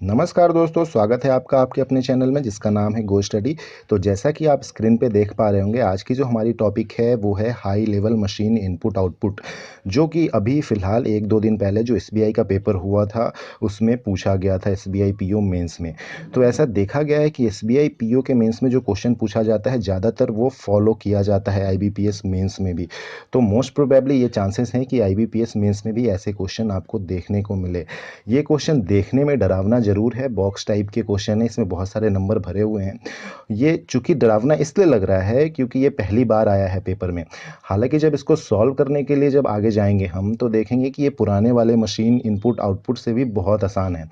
नमस्कार दोस्तों, स्वागत है आपका आपके अपने चैनल में जिसका नाम है गो स्टडी। तो जैसा कि आप स्क्रीन पे देख पा रहे होंगे, आज की जो हमारी टॉपिक है वो है high level machine input output, जो कि अभी फ़िलहाल 1-2 दिन पहले जो एसबीआई का पेपर हुआ था उसमें पूछा गया था, एसबीआई पीओ मेंस में। तो ऐसा देखा गया है कि एसबीआई पीओ के मेंस में जो क्वेश्चन पूछा जाता है ज़्यादातर वो फॉलो किया जाता है आईबीपीएस मेंस में भी। तो मोस्ट प्रोबेबली ये चांसेस हैं कि आईबीपीएस मेंस में भी ऐसे क्वेश्चन आपको देखने को मिले। ये क्वेश्चन देखने में डरावना ज़रूर है, बॉक्स टाइप के क्वेश्चन है, इसमें बहुत सारे नंबर भरे हुए हैं। ये चूँकि डरावना इसलिए लग रहा है क्योंकि ये पहली बार आया है पेपर में। हालाँकि जब इसको सॉल्व करने के लिए जब आगे जाएँगे हम, तो देखेंगे कि ये पुराने वाले मशीन इनपुट आउटपुट से भी बहुत आसान है।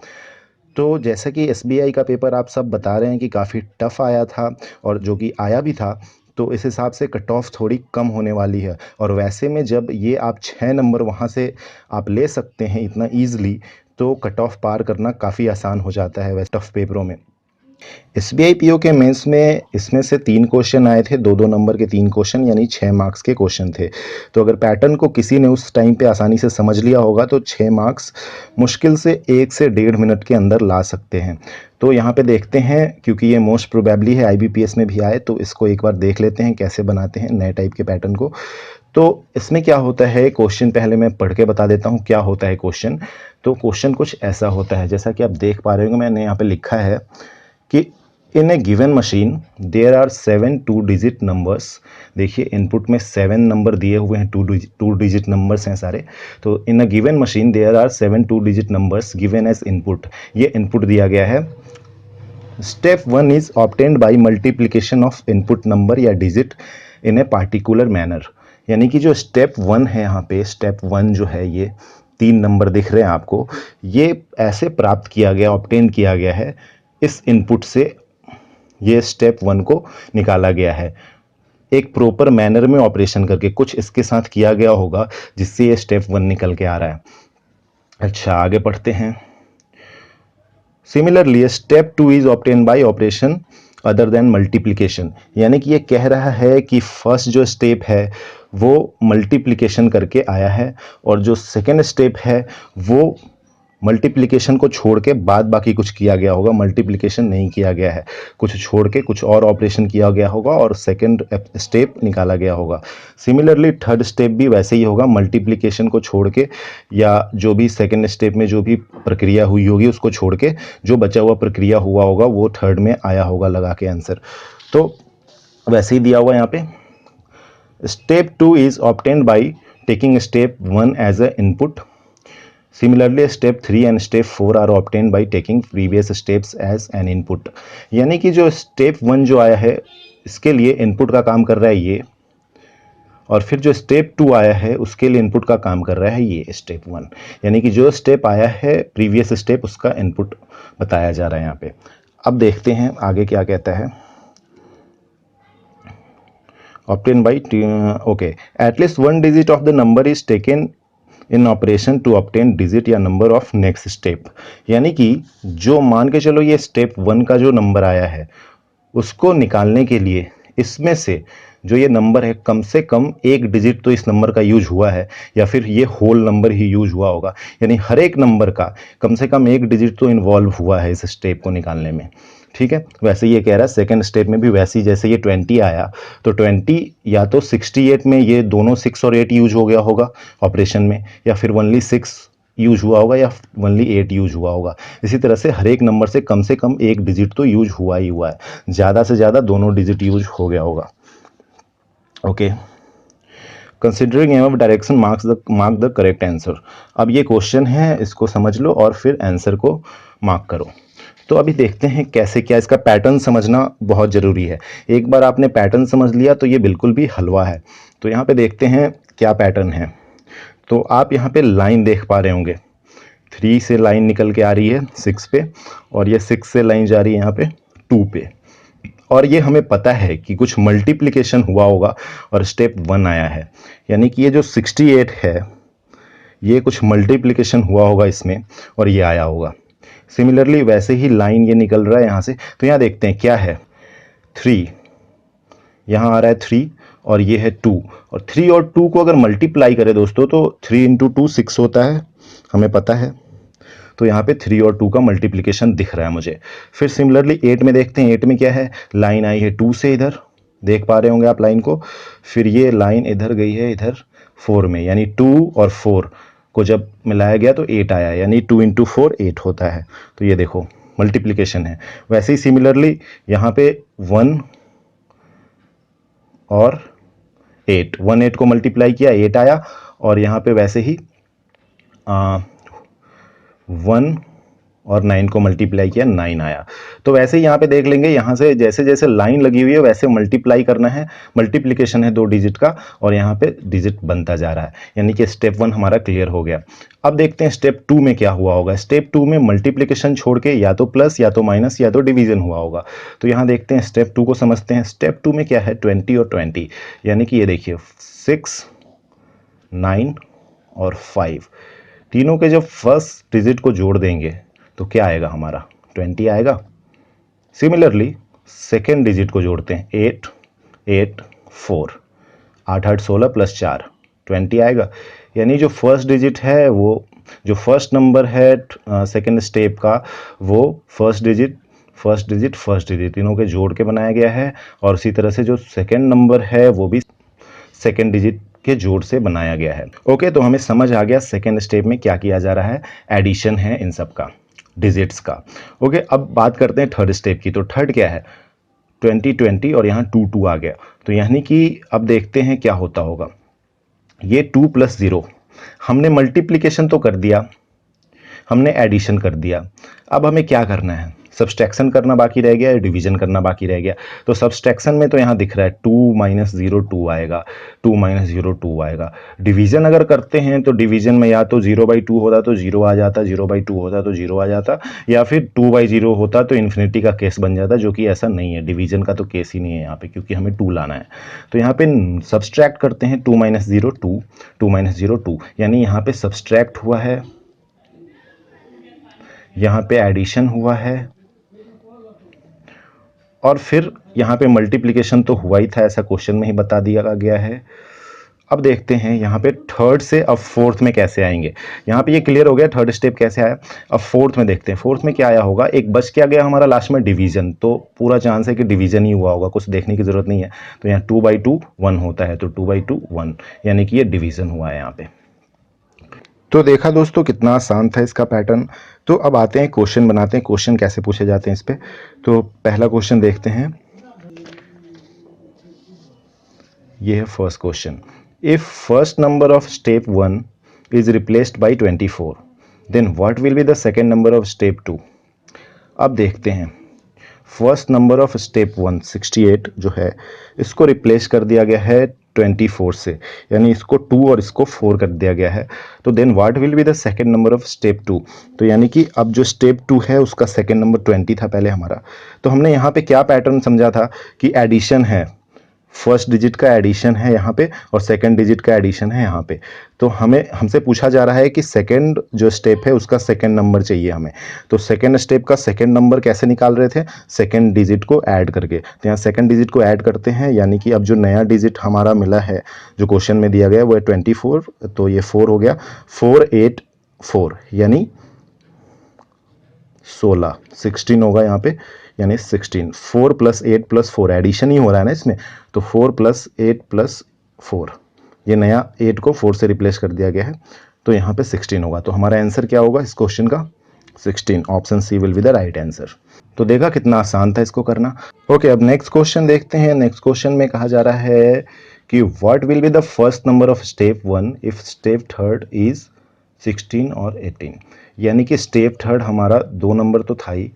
तो जैसा कि एसबीआई का पेपर आप सब बता रहे हैं कि काफ़ी टफ़ आया था और जो कि आया भी था, तो इस हिसाब से कट ऑफ थोड़ी कम होने वाली है। और वैसे में जब ये आप 6 नंबर वहाँ से आप ले सकते हैं इतना ईज़िली, तो कट ऑफ पार करना काफ़ी आसान हो जाता है वैसे टफ़ पेपरों में। एसबीआई पीओ के मेंस में इसमें से 3 क्वेश्चन आए थे, 2-2 नंबर के 3 क्वेश्चन यानी 6 मार्क्स के क्वेश्चन थे। तो अगर पैटर्न को किसी ने उस टाइम पे आसानी से समझ लिया होगा तो 6 मार्क्स मुश्किल से 1 से डेढ़ मिनट के अंदर ला सकते हैं। तो यहाँ पे देखते हैं, क्योंकि ये मोस्ट प्रोबेबली है आईबीपीएस में भी आए, तो इसको एक बार देख लेते हैं कैसे बनाते हैं नए टाइप के पैटर्न को। तो इसमें क्या होता है, क्वेश्चन पहले मैं पढ़ के बता देता हूँ क्या होता है क्वेश्चन। तो क्वेश्चन कुछ ऐसा होता है, जैसा कि आप देख पा रहे होंगे मैंने यहाँ पे लिखा है कि in a given machine there are 7 two digit numbers. देखिए इनपुट में 7 नंबर दिए हुए हैं, टू डिजिट नंबर्स हैं सारे। तो in a given machine there are 7 two digit numbers given as input, ये इनपुट दिया गया है। Step 1 is obtained by multiplication of input number या digit in a particular manner. यानी कि जो स्टेप 1 है, यहाँ पे स्टेप 1 जो है, ये 3 नंबर दिख रहे हैं आपको, ये ऐसे प्राप्त किया गया, ऑब्टेन किया गया है इस इनपुट से। ये स्टेप 1 को निकाला गया है एक प्रॉपर मैनर में ऑपरेशन करके, कुछ इसके साथ किया गया होगा जिससे ये स्टेप 1 निकल के आ रहा है। अच्छा, आगे पढ़ते हैं। Similarly step 2 is obtain bye operation other than multiplication. यानी कि ये कह रहा है कि फर्स्ट जो स्टेप है वो मल्टीप्लिकेशन करके आया है, और जो सेकेंड स्टेप है वो मल्टीप्लिकेशन को छोड़ के बाद बाकी कुछ किया गया होगा। मल्टीप्लिकेशन नहीं किया गया है, कुछ छोड़ के कुछ और ऑपरेशन किया गया होगा और सेकंड स्टेप निकाला गया होगा। सिमिलरली थर्ड स्टेप भी वैसे ही होगा, मल्टीप्लिकेशन को छोड़ के या जो भी सेकंड स्टेप में जो भी प्रक्रिया हुई होगी उसको छोड़ के जो बचा हुआ प्रक्रिया हुआ होगा वो थर्ड में आया होगा लगा के आंसर। तो वैसे ही दिया हुआ यहाँ पे। Step 2 is obtained by taking step 1 as a input. Similarly, step 3 and step 4 are obtained by taking previous steps as an input। यानी कि जो स्टेप 1 जो आया है इसके लिए इनपुट का काम कर रहा है ये, और फिर जो स्टेप 2 आया है उसके लिए इनपुट का काम कर रहा है ये स्टेप 1। यानी कि जो स्टेप आया है प्रीवियस स्टेप उसका इनपुट बताया जा रहा है यहाँ पे। अब देखते हैं आगे क्या कहता है। Obtain by okay, at least 1 digit of the number is taken in operation to obtain digit या नंबर ऑफ नेक्स्ट स्टेप। यानी कि जो मान के चलो ये स्टेप 1 का जो नंबर आया है उसको निकालने के लिए इसमें से जो ये नंबर है कम से कम एक डिजिट तो इस नंबर का यूज हुआ है, या फिर ये होल नंबर ही यूज हुआ होगा। यानी हर एक नंबर का कम से कम एक डिजिट तो इन्वॉल्व हुआ है इस स्टेप को निकालने में। ठीक है, वैसे ये कह रहा है सेकंड स्टेप में भी वैसे ही, जैसे ये 20 आया तो 20 या तो 68 में ये दोनों 6 और 8 यूज हो गया होगा ऑपरेशन में, या फिर ओनली 6 यूज हुआ होगा, या ओनली 8 यूज हुआ होगा। इसी तरह से हर एक नंबर से कम एक डिजिट तो यूज हुआ ही हुआ है, ज़्यादा से ज़्यादा दोनों डिजिट यूज हो गया होगा। ओके, कंसिडरिंग एव direction mark the correct answer. अब ये क्वेश्चन है, इसको समझ लो और फिर आंसर को मार्क करो। तो अभी देखते हैं कैसे क्या, इसका पैटर्न समझना बहुत ज़रूरी है। एक बार आपने पैटर्न समझ लिया तो ये बिल्कुल भी हलवा है। तो यहाँ पे देखते हैं क्या पैटर्न है। तो आप यहाँ पे लाइन देख पा रहे होंगे, 3 से लाइन निकल के आ रही है 6 पे, और ये 6 से लाइन जा रही है यहाँ पे 2 पे। और ये हमें पता है कि कुछ मल्टीप्लिकेशन हुआ होगा और स्टेप 1 आया है। यानी कि ये जो 68 है ये कुछ मल्टीप्लिकेशन हुआ होगा इसमें और ये आया होगा। सिमिलरली वैसे ही लाइन ये निकल रहा है यहाँ से। तो यहाँ देखते हैं क्या है, 3 यहाँ आ रहा है 3 और ये है 2, और 3 और 2 को अगर मल्टीप्लाई करें दोस्तों तो 3 × 2 6 होता है, हमें पता है। तो यहाँ पे 3 और 2 का मल्टीप्लिकेशन दिख रहा है मुझे। फिर सिमिलरली 8 में देखते हैं, 8 में क्या है, लाइन आई है 2 से इधर, देख पा रहे होंगे आप लाइन को, फिर ये लाइन इधर गई है इधर 4 में, यानी 2 और 4 को जब मिलाया गया तो 8 आया, यानी 2 इंटू 4 8 होता है। तो ये देखो मल्टीप्लिकेशन है। वैसे ही सिमिलरली यहाँ पे 1 और 8, 1 8 को मल्टीप्लाई किया 8 आया, और यहाँ पे वैसे ही 1 और 9 को मल्टीप्लाई किया 9 आया। तो वैसे ही यहाँ पे देख लेंगे, यहाँ से जैसे जैसे लाइन लगी हुई है वैसे मल्टीप्लाई करना है, मल्टीप्लिकेशन है 2 डिजिट का, और यहाँ पे डिजिट बनता जा रहा है, यानी कि स्टेप 1 हमारा क्लियर हो गया। अब देखते हैं स्टेप 2 में क्या हुआ होगा। स्टेप 2 में मल्टीप्लिकेशन छोड़ के या तो प्लस या तो माइनस या तो डिवीजन हुआ होगा। तो यहाँ देखते हैं स्टेप 2 को समझते हैं। स्टेप 2 में क्या है, 20 और 20, यानी कि ये देखिए 6 9 और 5, तीनों के जब फर्स्ट डिजिट को जोड़ देंगे तो क्या आएगा हमारा, 20 आएगा। सिमिलरली सेकेंड डिजिट को जोड़ते हैं, 8 8 4, 8 8 16 प्लस 4 20 आएगा। यानी जो फर्स्ट डिजिट है वो, जो फर्स्ट नंबर है सेकेंड स्टेप का, वो फर्स्ट डिजिट तीनों के जोड़ के बनाया गया है, और उसी तरह से जो सेकेंड नंबर है वो भी सेकेंड डिजिट के जोड़ से बनाया गया है। ओके, तो हमें समझ आ गया सेकेंड स्टेप में क्या किया जा रहा है, एडिशन है इन सब का, डिजिट्स का। ओके, अब बात करते हैं थर्ड स्टेप की। तो थर्ड क्या है, 20 20 और यहाँ 2 2 आ गया। तो यानी कि अब देखते हैं क्या होता होगा। ये 2 + 0 हमने मल्टीप्लिकेशन तो कर दिया, हमने एडिशन कर दिया। अब हमें क्या करना है, सब्सट्रैक्शन करना बाकी रह गया या डिवीजन करना बाकी रह गया। तो सब्सट्रैक्शन में तो यहाँ दिख रहा है 2 - 0 2 आएगा, 2 - 0 2 आएगा। डिवीजन अगर करते हैं तो डिवीजन में या तो 0/2 होता तो 0 आ जाता, 0/2 होता तो 0 आ जाता, या फिर 2/0 होता तो इन्फिनिटी का केस बन जाता, जो कि ऐसा नहीं है। डिवीजन का तो केस ही नहीं है यहाँ पे, क्योंकि हमें 2 लाना है। तो यहाँ पे सब्सट्रैक्ट करते हैं, 2 - 0 2, 2 - 0 2, यानी यहाँ पे सब्सट्रैक्ट हुआ है, यहाँ पे एडिशन हुआ है, और फिर यहाँ पे मल्टीप्लिकेशन तो हुआ ही था, ऐसा क्वेश्चन में ही बता दिया गया है। अब देखते हैं यहाँ पे थर्ड से अब फोर्थ में कैसे आएंगे। यहाँ पे ये क्लियर हो गया थर्ड स्टेप कैसे आया। अब फोर्थ में देखते हैं, फोर्थ में क्या आया होगा। एक बच क्या गया हमारा लास्ट में, डिवीजन, तो पूरा चांस है कि डिवीजन ही हुआ होगा, कुछ देखने की जरूरत नहीं है। तो यहाँ 2/2 1 होता है, तो 2/2 1, यानी कि ये डिवीजन हुआ है यहाँ पे। तो देखा दोस्तों कितना आसान था इसका पैटर्न। तो अब आते हैं क्वेश्चन बनाते हैं, क्वेश्चन कैसे पूछे जाते हैं इस पे। तो पहला क्वेश्चन देखते हैं, ये है first question. If first number of step 1 is replaced by 24, then what will be the second number of step 2। अब देखते हैं, फर्स्ट नंबर ऑफ स्टेप 1 68 जो है, इसको रिप्लेस कर दिया गया है 24 से, यानी इसको 2 और इसको 4 कर दिया गया है। तो then what will be the second number of step 2। तो यानी कि अब जो स्टेप 2 है उसका सेकेंड नंबर 20 था पहले हमारा। तो हमने यहाँ पे क्या पैटर्न समझा था कि एडिशन है, फर्स्ट डिजिट का एडिशन है यहाँ पे और सेकंड डिजिट का एडिशन है यहाँ पे। तो हमसे पूछा जा रहा है कि सेकंड जो स्टेप है उसका सेकंड नंबर चाहिए हमें। तो सेकंड स्टेप का सेकंड नंबर कैसे निकाल रहे थे, सेकंड डिजिट को ऐड करके। तो यहाँ सेकंड डिजिट को ऐड करते हैं, यानी कि अब जो नया डिजिट हमारा मिला है जो क्वेश्चन में दिया गया है वो है 24, तो ये 4 हो गया, 4 8 4 यानी 16 होगा यहाँ पे, यानी 16। 4 + 8 + 4 एडिशन ही हो रहा है ना इसमें, तो 4 + 8 + 4, ये नया 8 को 4 से रिप्लेस कर दिया गया है, तो यहाँ पे 16 होगा। तो हमारा आंसर क्या होगा इस क्वेश्चन का, 16। Option C will be the right answer. तो देखा कितना आसान था इसको करना। ओके, अब नेक्स्ट क्वेश्चन देखते हैं। नेक्स्ट क्वेश्चन में कहा जा रहा है कि what will be the first number of step 1 if step third is 16 और 18। यानी कि स्टेप थर्ड हमारा 2 नंबर तो था ही,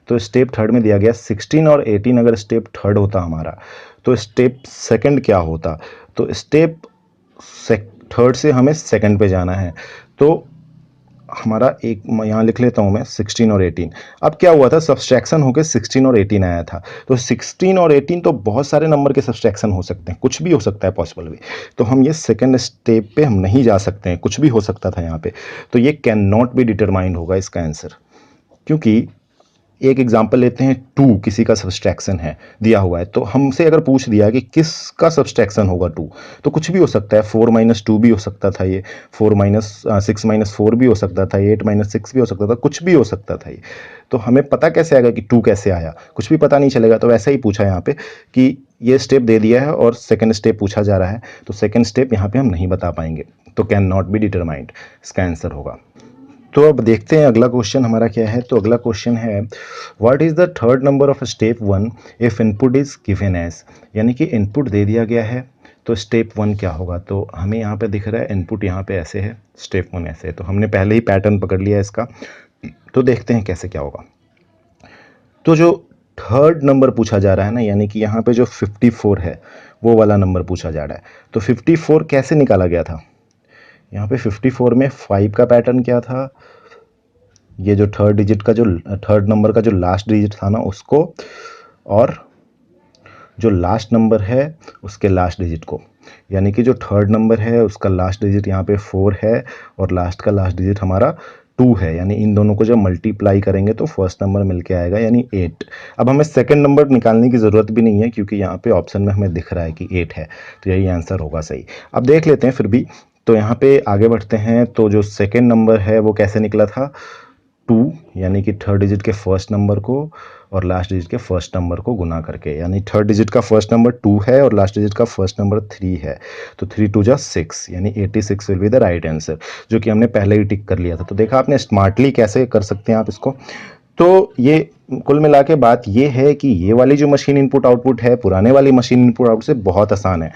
तो स्टेप थर्ड में दिया गया 16 और 18। अगर स्टेप थर्ड होता हमारा तो स्टेप सेकंड क्या होता। तो स्टेप थर्ड से हमें सेकंड पे जाना है, तो हमारा एक यहाँ लिख लेता हूँ मैं 16 और 18। अब क्या हुआ था, सब्सट्रैक्शन होकर 16 और 18 आया था। तो 16 और 18 तो बहुत सारे नंबर के सब्सट्रैक्शन हो सकते हैं, कुछ भी हो सकता है पॉसिबल भी। तो हम ये सेकंड स्टेप पे हम नहीं जा सकते हैं, कुछ भी हो सकता था यहाँ पे। तो ये कैन नॉट बी डिटरमाइंड होगा इसका आंसर, क्योंकि एक एग्जांपल लेते हैं, 2 किसी का सब्सट्रैक्शन है दिया हुआ है, तो हमसे अगर पूछ दिया कि किसका सब्सट्रैक्शन होगा 2, तो कुछ भी हो सकता है, 4 माइनस 2 भी हो सकता था, ये 4 माइनस 6 माइनस 4 भी हो सकता था, 8 माइनस 6 भी हो सकता था, कुछ भी हो सकता था ये। तो हमें पता कैसे आएगा कि 2 कैसे आया, कुछ भी पता नहीं चलेगा। तो वैसा ही पूछा यहाँ पे कि ये स्टेप दे दिया है और सेकंड स्टेप पूछा जा रहा है, तो सेकंड स्टेप यहाँ पे हम नहीं बता पाएंगे, तो कैन नॉट बी डिटरमाइंड इसका आंसर होगा। तो अब देखते हैं अगला क्वेश्चन हमारा क्या है। तो अगला क्वेश्चन है, what is the third number of step 1 if input is given as, यानी कि इनपुट दे दिया गया है तो स्टेप 1 क्या होगा। तो हमें यहाँ पे दिख रहा है इनपुट यहाँ पे ऐसे है, स्टेप 1 ऐसे है, तो हमने पहले ही पैटर्न पकड़ लिया इसका। तो देखते हैं कैसे क्या होगा। तो जो थर्ड नंबर पूछा जा रहा है ना, यानी कि यहाँ पे जो 54 है वो वाला नंबर पूछा जा रहा है। तो 54 कैसे निकाला गया था, यहाँ पे 54 में 5 का पैटर्न क्या था, ये जो थर्ड डिजिट का जो थर्ड नंबर का जो लास्ट डिजिट था ना उसको, और जो लास्ट नंबर है उसके लास्ट डिजिट को, यानी कि जो थर्ड नंबर है उसका लास्ट डिजिट यहाँ पे 4 है और लास्ट का लास्ट डिजिट हमारा 2 है, यानी इन दोनों को जब मल्टीप्लाई करेंगे तो फर्स्ट नंबर मिलके आएगा यानी 8। अब हमें सेकंड नंबर निकालने की ज़रूरत भी नहीं है क्योंकि यहाँ पे ऑप्शन में हमें दिख रहा है कि 8 है, तो यही आंसर होगा सही। अब देख लेते हैं फिर भी, तो यहाँ पे आगे बढ़ते हैं। तो जो सेकेंड नंबर है वो कैसे निकला था, 2, यानी कि थर्ड डिजिट के फर्स्ट नंबर को और लास्ट डिजिट के फर्स्ट नंबर को गुना करके, यानी थर्ड डिजिट का फर्स्ट नंबर 2 है और लास्ट डिजिट का फर्स्ट नंबर 3 है, तो 3 2 जा 6, यानी 86 will be the right answer, जो कि हमने पहले ही टिक कर लिया था। तो देखा आपने स्मार्टली कैसे कर सकते हैं आप इसको। तो ये कुल मिला के बात ये है कि ये वाली जो मशीन इनपुट आउटपुट है पुराने वाली मशीन इनपुट आउटपुट से बहुत आसान है।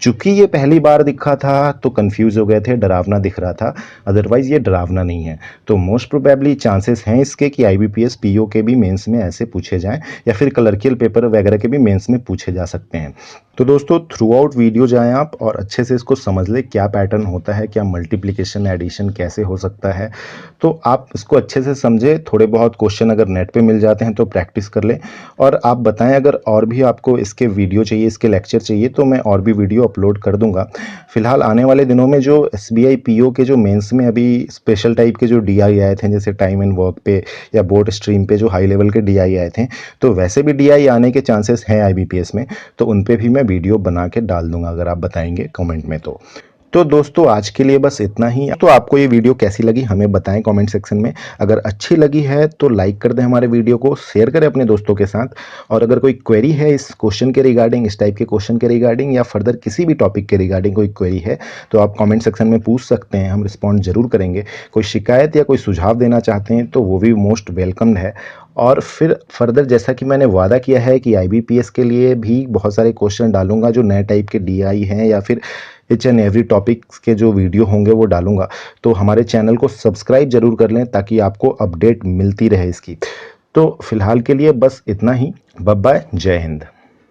चूंकि ये पहली बार दिखा था तो कंफ्यूज हो गए थे, डरावना दिख रहा था, अदरवाइज ये डरावना नहीं है। तो मोस्ट प्रोबेबली चांसेस हैं इसके कि आईबीपीएस पीओ के भी मेंस में ऐसे पूछे जाएं या फिर क्लर्कियल पेपर वगैरह के भी मेंस में पूछे जा सकते हैं। तो दोस्तों थ्रू आउट वीडियो जाएं आप और अच्छे से इसको समझ लें क्या पैटर्न होता है, क्या मल्टीप्लिकेशन एडिशन कैसे हो सकता है, तो आप इसको अच्छे से समझें। थोड़े बहुत क्वेश्चन अगर नेट पे मिल जाते हैं तो प्रैक्टिस कर लें, और आप बताएं अगर और भी आपको इसके वीडियो चाहिए, इसके लेक्चर चाहिए, तो मैं और भी वीडियो अपलोड कर दूंगा। फिलहाल आने वाले दिनों में जो एसबीआई पीओ के जो मेंस में अभी स्पेशल टाइप के जो डीआई आए थे, जैसे टाइम एंड वर्क पे या बोर्ड स्ट्रीम पे जो हाई लेवल के डीआई आए थे, तो वैसे भी डीआई आने के चांसेस हैं आईबीपीएस में, तो उन पे भी मैं वीडियो बना के डाल दूंगा अगर आप बताएंगे कमेंट में। तो दोस्तों आज के लिए बस इतना ही। तो आपको ये वीडियो कैसी लगी हमें बताएं कमेंट सेक्शन में। अगर अच्छी लगी है तो लाइक कर दें हमारे वीडियो को, शेयर करें अपने दोस्तों के साथ, और अगर कोई क्वेरी है इस क्वेश्चन के रिगार्डिंग, इस टाइप के क्वेश्चन के रिगार्डिंग या फर्दर किसी भी टॉपिक के रिगार्डिंग कोई क्वेरी है तो आप कमेंट सेक्शन में पूछ सकते हैं, हम रिस्पॉन्ड जरूर करेंगे। कोई शिकायत या कोई सुझाव देना चाहते हैं तो वो भी मोस्ट वेलकम्ड है। और फिर फर्दर जैसा कि मैंने वादा किया है कि आईबीपीएस के लिए भी बहुत सारे क्वेश्चन डालूंगा जो नए टाइप के डीआई हैं या फिर ईच एंड एवरी टॉपिक के जो वीडियो होंगे वो डालूंगा। तो हमारे चैनल को सब्सक्राइब जरूर कर लें ताकि आपको अपडेट मिलती रहे इसकी। तो फिलहाल के लिए बस इतना ही। बाय बाय, जय हिंद।